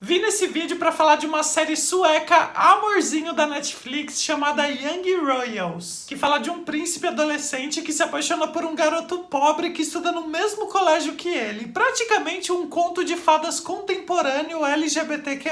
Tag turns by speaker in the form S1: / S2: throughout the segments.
S1: Vim nesse vídeo pra falar de uma série sueca amorzinho da Netflix chamada Young Royals, que fala de um príncipe adolescente que se apaixona por um garoto pobre que estuda no mesmo colégio que ele. Praticamente um conto de fadas contemporâneo LGBTQ+.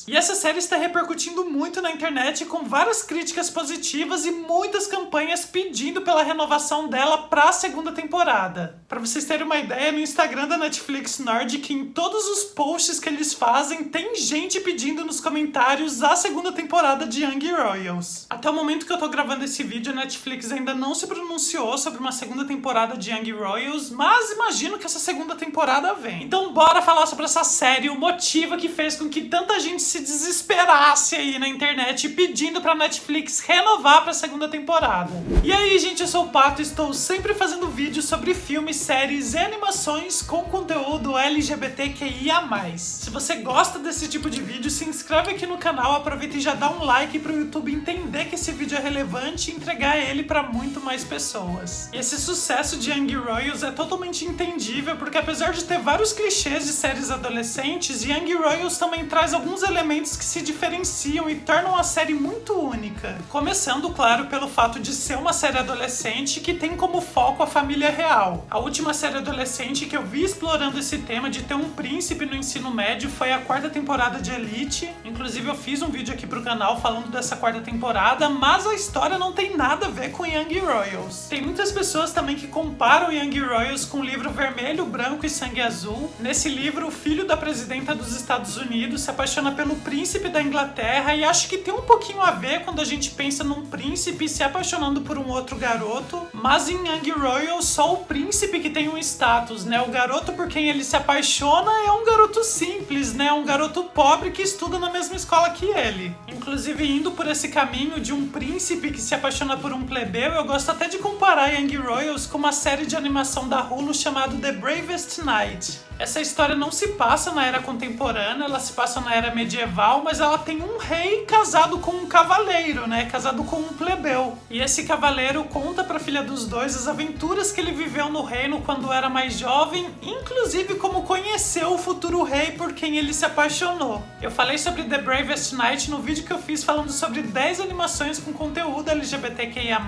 S1: E essa série está repercutindo muito na internet com várias críticas positivas e muitas campanhas pedindo pela renovação dela pra segunda temporada. Pra vocês terem uma ideia, no Instagram da Netflix Nordic, em todos os posts que eles fazem, tem gente pedindo nos comentários a segunda temporada de Young Royals. Até o momento que eu tô gravando esse vídeo, a Netflix ainda não se pronunciou sobre uma segunda temporada de Young Royals, mas imagino que essa segunda temporada vem. Então bora falar sobre essa série, o motivo que fez com que tanta gente se desesperasse aí na internet pedindo pra Netflix renovar pra segunda temporada. E aí, gente, eu sou o Pato e estou sempre fazendo vídeos sobre filmes, séries e animações com conteúdo LGBTQIA+. Se você gosta desse tipo de vídeo, se inscreve aqui no canal, aproveita e já dá um like pro YouTube entender que esse vídeo é relevante e entregar ele pra muito mais pessoas. E esse sucesso de Young Royals é totalmente entendível, porque apesar de ter vários clichês de séries adolescentes, Young Royals também traz alguns elementos que se diferenciam e tornam a série muito única. Começando, claro, pelo fato de ser uma série adolescente que tem como foco a família real. A última série adolescente que eu vi explorando esse tema de ter um príncipe no ensino médio foi a quarta temporada de Elite. Inclusive eu fiz um vídeo aqui pro canal falando dessa quarta temporada, mas a história não tem nada a ver com Young Royals. Tem muitas pessoas também que comparam Young Royals com o livro Vermelho, Branco e Sangue Azul. Nesse livro, o filho da presidenta dos Estados Unidos se apaixona pelo príncipe da Inglaterra e acho que tem um pouquinho a ver quando a gente pensa num príncipe se apaixonando por um outro garoto, mas em Young Royals só o príncipe que tem um status, né? O garoto por quem ele se apaixona é um garoto simples, né? Um garoto pobre que estuda na mesma escola que ele. Inclusive, indo por esse caminho de um príncipe que se apaixona por um plebeu, eu gosto até de comparar Young Royals com uma série de animação da Hulu chamada The Bravest Knight. Essa história não se passa na era contemporânea, ela se passa na era medieval, mas ela tem um rei casado com um cavaleiro, né? Casado com um plebeu. E esse cavaleiro conta pra filha dos dois as aventuras que ele viveu no reino quando era mais jovem, inclusive como conheceu o futuro rei por quem ele se apaixonou. Eu falei sobre The Bravest Knight no vídeo que eu fiz falando sobre 10 animações com conteúdo LGBTQIA+,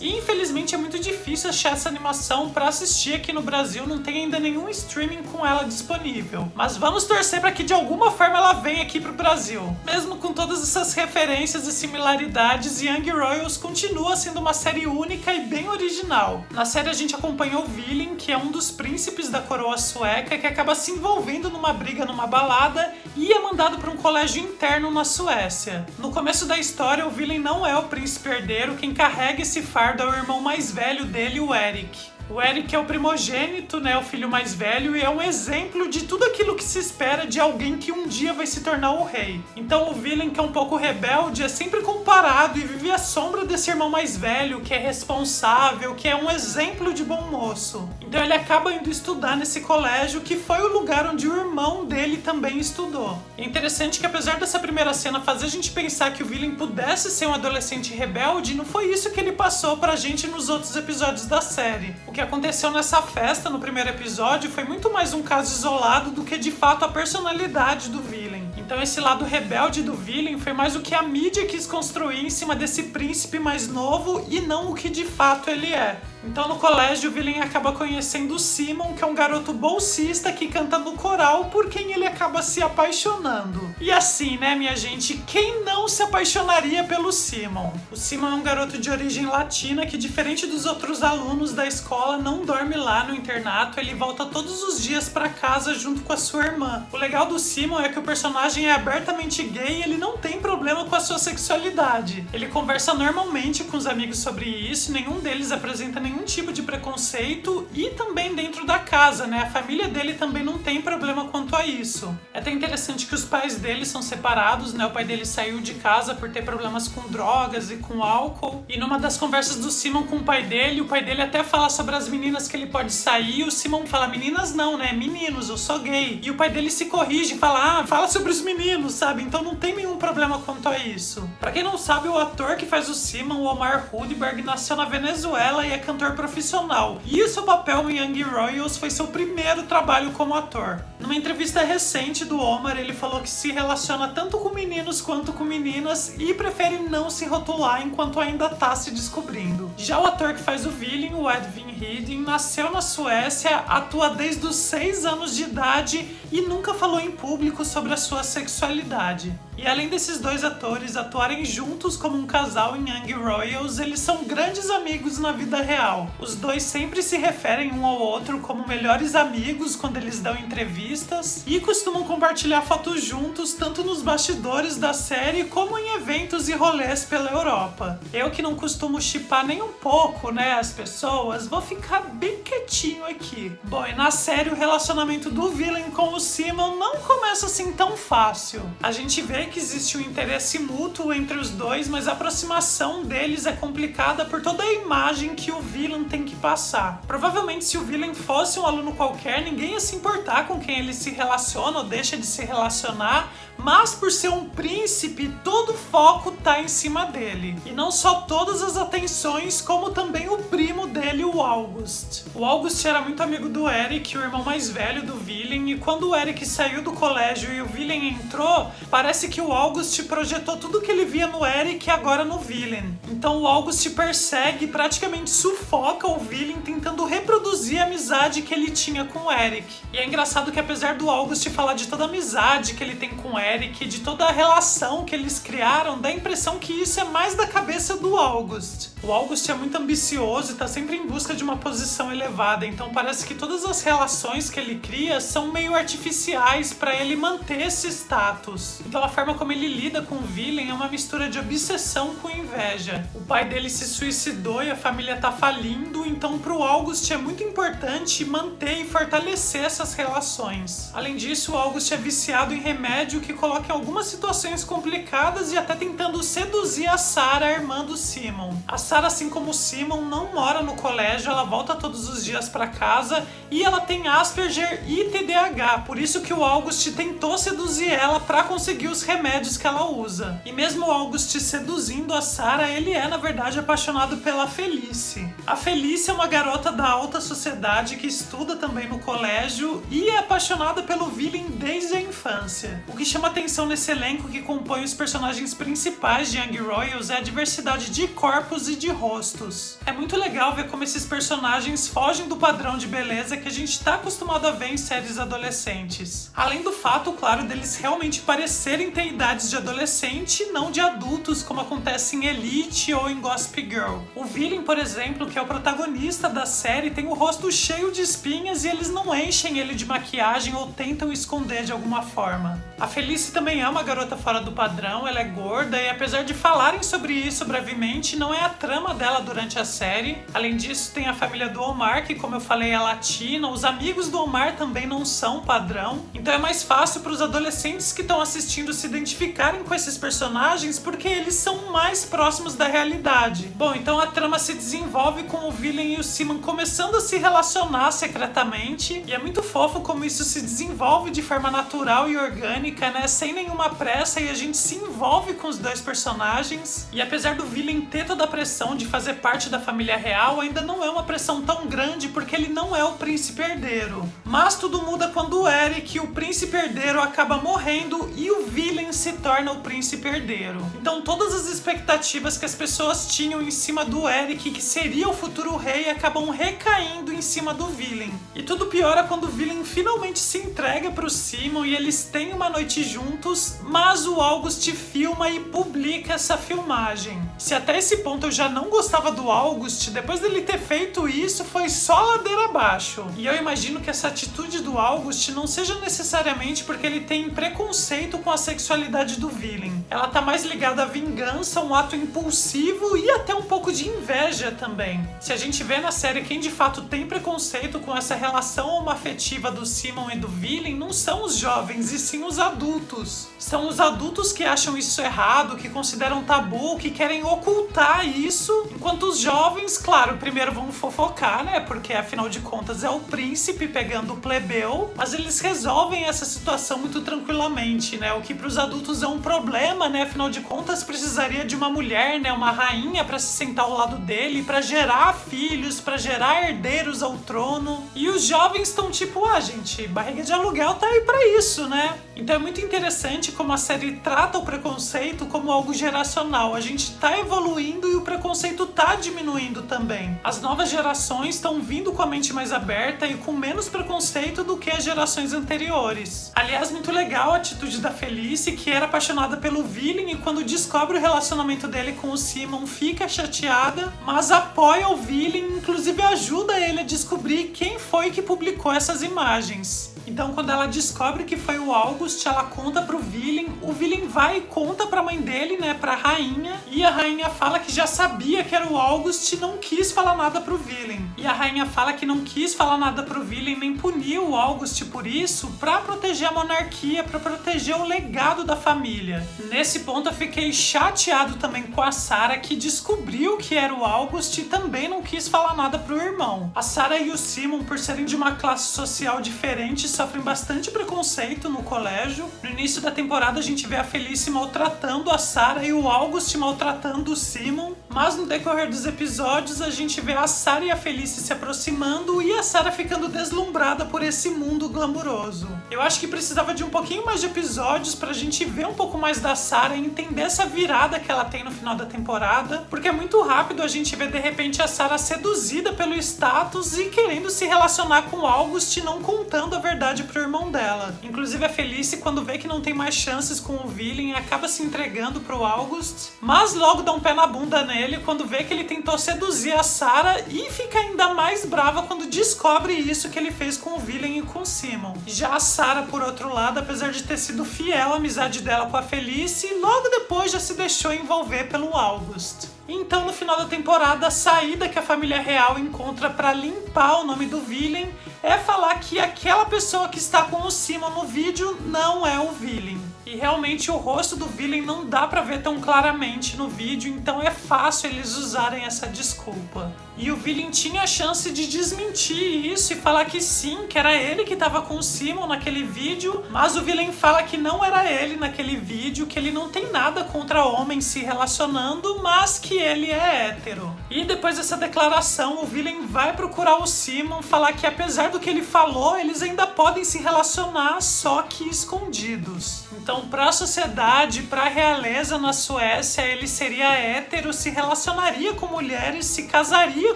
S1: e infelizmente é muito difícil achar essa animação pra assistir aqui no Brasil, não tem ainda nenhum streaming com ela disponível. Mas vamos torcer para que de alguma forma ela venha aqui pro Brasil. Mesmo com todas essas referências e similaridades, Young Royals continua sendo uma série única e bem original. Na série a gente acompanha o Villain, que é um dos príncipes da coroa sueca, que acaba se envolvendo numa briga numa balada e é mandado para um colégio interno na Suécia. No começo da história, o Villain não é o príncipe herdeiro, quem carrega esse fardo é o irmão mais velho dele, o Eric. O Eric é o primogênito, né, o filho mais velho, e é um exemplo de tudo aquilo que se espera de alguém que um dia vai se tornar o rei. Então o Villain, que é um pouco rebelde, é sempre comparado e vive à sombra desse irmão mais velho, que é responsável, que é um exemplo de bom moço. Então ele acaba indo estudar nesse colégio, que foi o lugar onde o irmão dele também estudou. É interessante que apesar dessa primeira cena fazer a gente pensar que o Villain pudesse ser um adolescente rebelde, não foi isso que ele passou pra gente nos outros episódios da série. O que aconteceu nessa festa no primeiro episódio foi muito mais um caso isolado do que de fato a personalidade do Villain. Então esse lado rebelde do Villain foi mais o que a mídia quis construir em cima desse príncipe mais novo e não o que de fato ele é. Então no colégio o Villain acaba conhecendo o Simon, que é um garoto bolsista que canta no coral por quem ele acaba se apaixonando. E assim, né, minha gente, quem não se apaixonaria pelo Simon? O Simon é um garoto de origem latina que, diferente dos outros alunos da escola, não dorme lá no internato, ele volta todos os dias pra casa junto com a sua irmã. O legal do Simon é que o personagem é abertamente gay e ele não tem problema com a sua sexualidade. Ele conversa normalmente com os amigos sobre isso, nenhum deles apresenta nenhum tipo de preconceito e também dentro da casa, né? A família dele também não tem problema quanto a isso. É até interessante que os pais dele são separados, né? O pai dele saiu de casa por ter problemas com drogas e com álcool. E numa das conversas do Simon com o pai dele até fala sobre sobre as meninas que ele pode sair, e o Simon fala, meninas não, né? Meninos, eu sou gay. E o pai dele se corrige e fala, fala sobre os meninos, sabe? Então não tem nenhum problema quanto a isso. Pra quem não sabe, o ator que faz o Simon, o Omar Rudberg, nasceu na Venezuela e é cantor profissional. E o seu papel em Young Royals foi seu primeiro trabalho como ator. Numa entrevista recente do Omar, ele falou que se relaciona tanto com meninos quanto com meninas e prefere não se rotular enquanto ainda tá se descobrindo. Já o ator que faz o Villain, o Edvin Hiding, nasceu na Suécia, atua desde os 6 anos de idade e nunca falou em público sobre a sua sexualidade. E além desses dois atores atuarem juntos como um casal em Young Royals, eles são grandes amigos na vida real. Os dois sempre se referem um ao outro como melhores amigos quando eles dão entrevistas e costumam compartilhar fotos juntos tanto nos bastidores da série como em eventos e rolês pela Europa. Eu que não costumo shippar nem um pouco, né, as pessoas, vou ficar bem quietinho aqui. Bom, e na série o relacionamento do Villain com o Simon não começa assim tão fácil. A gente vê que existe um interesse mútuo entre os dois, mas a aproximação deles é complicada por toda a imagem que o Villain tem que passar. Provavelmente se o Villain fosse um aluno qualquer, ninguém ia se importar com quem ele se relaciona ou deixa de se relacionar, mas por ser um príncipe, todo o foco tá em cima dele. E não só todas as atenções, como também o primo dele, o August. O August era muito amigo do Eric, o irmão mais velho do Villain, e quando o Eric saiu do colégio e o Villain entrou, parece que o August projetou tudo que ele via no Eric agora no Villain. Então o August persegue e praticamente sufoca o Villain tentando reproduzir a amizade que ele tinha com o Eric. E é engraçado que apesar do August falar de toda a amizade que ele tem com o Eric, de toda a relação que eles criaram, dá a impressão que isso é mais da cabeça do August. O August é muito ambicioso e tá sempre em busca de uma posição elevada, então parece que todas as relações que ele cria são meio artificiais para ele manter esse status. Então a forma como ele lida com o Villain é uma mistura de obsessão com inveja. O pai dele se suicidou e a família tá falindo, então pro August é muito importante manter e fortalecer essas relações. Além disso, o August é viciado em remédio que coloca em algumas situações complicadas e até tentando seduzir a Sarah, a irmã do Simon. A Sarah, assim como o Simon, não mora no colégio, ela volta todos os dias para casa e ela tem Asperger e TDAH, por isso que o August tentou seduzir ela para conseguir os remédios que ela usa. E mesmo o August seduzindo a Sarah, ele é na verdade apaixonado pela Felice. A Felice é uma garota da alta sociedade que estuda também no colégio e é apaixonada pelo Villain desde a infância. O que chama atenção nesse elenco que compõe os personagens principais de Young Royals é a diversidade de corpos e de rostos. É muito legal ver como esses personagens fogem do padrão de beleza que a gente tá acostumado a ver em séries adolescentes. Além do fato, claro, deles realmente parecerem ter idades de adolescente e não de adultos, como acontece em Elite ou em Gossip Girl. O Villain, por exemplo, que é o protagonista da série, tem o rosto cheio de espinhas e eles não enchem ele de maquiagem ou tentam esconder de alguma forma. A Felice também é uma garota fora do padrão, ela é gorda e apesar de falarem sobre isso brevemente, não é a trama dela durante a série. Além disso, tem a família do Omar, que como eu falei é latina, os amigos do Omar também não são padrão, então é mais fácil para os adolescentes que estão assistindo se identificarem com esses personagens porque eles são mais próximos da realidade. Bom, então a trama se desenvolve com o Villain e o Simon começando a se relacionar secretamente, e é muito fofo como isso se desenvolve de forma natural e orgânica, né, sem nenhuma pressa, e a gente se envolve com os dois personagens. E apesar do Villain ter toda a pressão de fazer parte da família real, ainda não é uma pressão tão grande porque ele não é o príncipe herdeiro. Mas tudo muda quando o Eric, o príncipe herdeiro, acaba morrendo e o Villain se torna o príncipe herdeiro. Então todas as expectativas que as pessoas tinham em cima do Eric, que seria o futuro rei, acabam recaindo em cima do Villain. E tudo piora quando o Villain finalmente se entrega pro Simon e eles têm uma noite juntos, mas o August filma e publica essa filmagem. Se até esse ponto eu já não gostava do August, depois dele ter feito isso foi só ladeira abaixo. E eu imagino que essa atitude do August não seja necessariamente porque ele tem preconceito com a sexualidade sexualidade do Villain. Ela tá mais ligada à vingança, um ato impulsivo e até um pouco de inveja também. Se a gente vê na série quem de fato tem preconceito com essa relação homoafetiva do Simon e do Villain, não são os jovens, e sim os adultos. São os adultos que acham isso errado, que consideram tabu, que querem ocultar isso, enquanto os jovens, claro, primeiro vão fofocar, né? Porque afinal de contas é o príncipe pegando o plebeu, mas eles resolvem essa situação muito tranquilamente, né? O que para os adultos é um problema, né? Afinal de contas precisaria de uma mulher, né? Uma rainha para se sentar ao lado dele, para gerar filhos, para gerar herdeiros ao trono. E os jovens estão tipo, gente, barriga de aluguel tá aí para isso, né? Então é muito interessante como a série trata o preconceito como algo geracional. A gente tá evoluindo e o preconceito tá diminuindo também. As novas gerações estão vindo com a mente mais aberta e com menos preconceito do que as gerações anteriores. Aliás, muito legal a atitude da Felice, que era apaixonada pelo Villain e quando descobre o relacionamento dele com o Simon fica chateada, mas apoia o Villain, inclusive ajuda ele a descobrir quem foi que publicou essas imagens. Então, quando ela descobre que foi o August, ela conta pro Villain. O Villain vai e conta pra mãe dele, né, pra rainha. E a rainha fala que já sabia que era o August e não quis falar nada pro Villain. E a rainha fala que não quis falar nada pro Villain, nem punir o August por isso, pra proteger a monarquia, pra proteger o legado da família. Nesse ponto, eu fiquei chateado também com a Sarah, que descobriu que era o August e também não quis falar nada pro irmão. A Sarah e o Simon, por serem de uma classe social diferente, sofrem bastante preconceito no colégio. No início da temporada a gente vê a Felice maltratando a Sarah e o August maltratando o Simon, mas no decorrer dos episódios a gente vê a Sarah e a Felice se aproximando e a Sarah ficando deslumbrada por esse mundo glamuroso. Eu acho que precisava de um pouquinho mais de episódios pra gente ver um pouco mais da Sarah e entender essa virada que ela tem no final da temporada, porque é muito rápido a gente ver de repente a Sarah seduzida pelo status e querendo se relacionar com o August, não contando a verdade pro irmão dela. Inclusive a Felice, quando vê que não tem mais chances com o Villain, acaba se entregando pro August, mas logo dá um pé na bunda nele quando vê que ele tentou seduzir a Sarah e fica ainda mais brava quando descobre isso que ele fez com o Villain e com o Simon. Já a Sarah, por outro lado, apesar de ter sido fiel à amizade dela com a Felice, logo depois já se deixou envolver pelo August. Então, no final da temporada, a saída que a família real encontra para limpar o nome do Villain é falar que aquela pessoa que está com o Simon no vídeo não é o Villain. E realmente o rosto do Villain não dá pra ver tão claramente no vídeo, então é fácil eles usarem essa desculpa. E o Villain tinha a chance de desmentir isso e falar que sim, que era ele que tava com o Simon naquele vídeo, mas o Villain fala que não era ele naquele vídeo, que ele não tem nada contra homens se relacionando, mas que ele é hétero. E depois dessa declaração, o Villain vai procurar o Simon, falar que apesar do que ele falou, eles ainda podem se relacionar, só que escondidos. Então, para a sociedade, para a realeza na Suécia, ele seria hétero, se relacionaria com mulheres, se casaria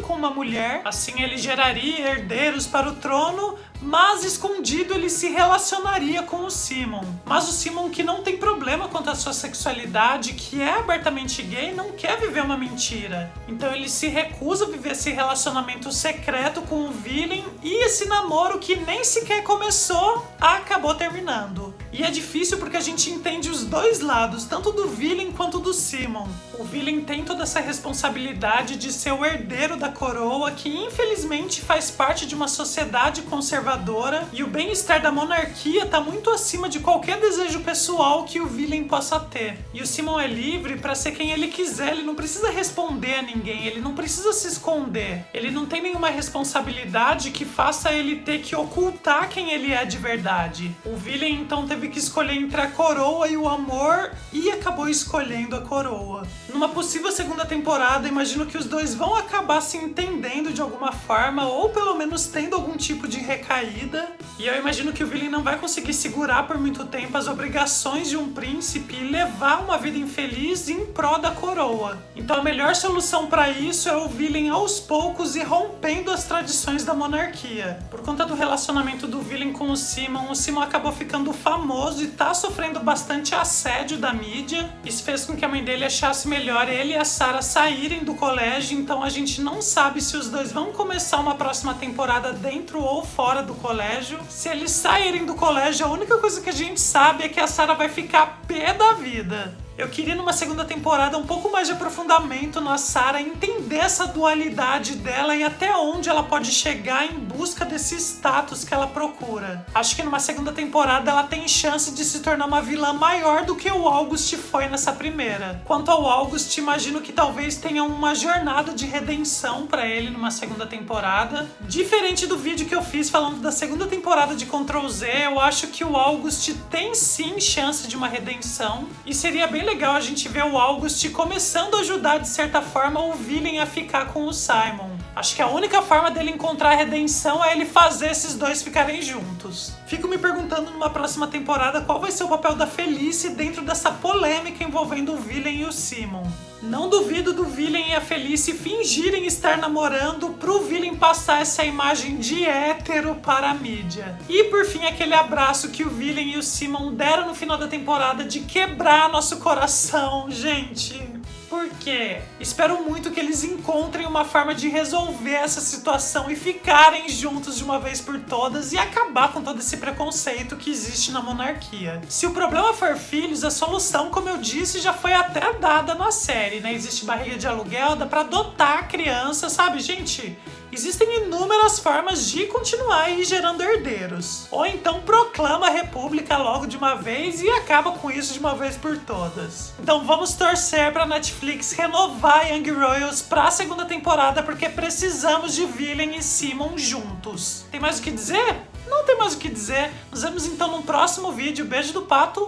S1: com uma mulher, assim ele geraria herdeiros para o trono, mas escondido ele se relacionaria com o Simon. Mas o Simon, que não tem problema quanto à sua sexualidade, que é abertamente gay, não quer viver uma mentira. Então ele se recusa a viver esse relacionamento secreto com o Villain e esse namoro que nem sequer começou, acabou terminando. E é difícil porque a gente entende os dois lados, tanto do Villain quanto do Simon. O Villain tem toda essa responsabilidade de ser o herdeiro da coroa, que infelizmente faz parte de uma sociedade conservadora, e o bem-estar da monarquia está muito acima de qualquer desejo pessoal que o Villain possa ter. E o Simon é livre para ser quem ele quiser, ele não precisa responder a ninguém, ele não precisa se esconder, ele não tem nenhuma responsabilidade que faça ele ter que ocultar quem ele é de verdade. O Villain então teve que escolher entre a coroa e o amor e acabou escolhendo a coroa. Numa possível segunda temporada, imagino que os dois vão acabar se entendendo de alguma forma, ou pelo menos tendo algum tipo de recaída. E eu imagino que o Villain não vai conseguir segurar por muito tempo as obrigações de um príncipe e levar uma vida infeliz em prol da coroa. Então a melhor solução para isso é o Villain aos poucos ir rompendo as tradições da monarquia. Por conta do relacionamento do Villain com o Simon acabou ficando famoso e tá sofrendo bastante assédio assédio da mídia. Isso fez com que a mãe dele achasse melhor ele e a Sarah saírem do colégio, então a gente não sabe se os dois vão começar uma próxima temporada dentro ou fora do colégio. Se eles saírem do colégio, a única coisa que a gente sabe é que a Sarah vai ficar pé da vida. Eu queria numa segunda temporada um pouco mais de aprofundamento na Sarah, entender essa dualidade dela e até onde ela pode chegar em busca desse status que ela procura. Acho que numa segunda temporada ela tem chance de se tornar uma vilã maior do que o August foi nessa primeira. Quanto ao August, imagino que talvez tenha uma jornada de redenção pra ele numa segunda temporada. Diferente do vídeo que eu fiz falando da segunda temporada de Ctrl Z, eu acho que o August tem sim chance de uma redenção e seria bem legal a gente ver o August começando a ajudar de certa forma o Villain a ficar com o Simon. Acho que a única forma dele encontrar a redenção é ele fazer esses dois ficarem juntos. Fico me perguntando numa próxima temporada qual vai ser o papel da Felice dentro dessa polêmica envolvendo o Villain e o Simon. Não duvido do Villain e a Felice fingirem estar namorando pro Villain passar essa imagem de hétero para a mídia. E por fim, aquele abraço que o Villain e o Simon deram no final da temporada de quebrar nosso coração, gente. Por quê? Espero muito que eles encontrem uma forma de resolver essa situação e ficarem juntos de uma vez por todas e acabar com todo esse preconceito que existe na monarquia. Se o problema for filhos, a solução, como eu disse, já foi até dada na série, né? Existe barriga de aluguel, dá pra adotar a criança, sabe, gente? Existem inúmeras formas de continuar aí gerando herdeiros. Ou então proclama a república logo de uma vez e acaba com isso de uma vez por todas. Então vamos torcer pra Netflix renovar Young Royals pra segunda temporada, porque precisamos de Villain e Simon juntos. Tem mais o que dizer? Não tem mais o que dizer. Nos vemos então no próximo vídeo. Beijo do Pato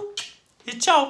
S1: e tchau!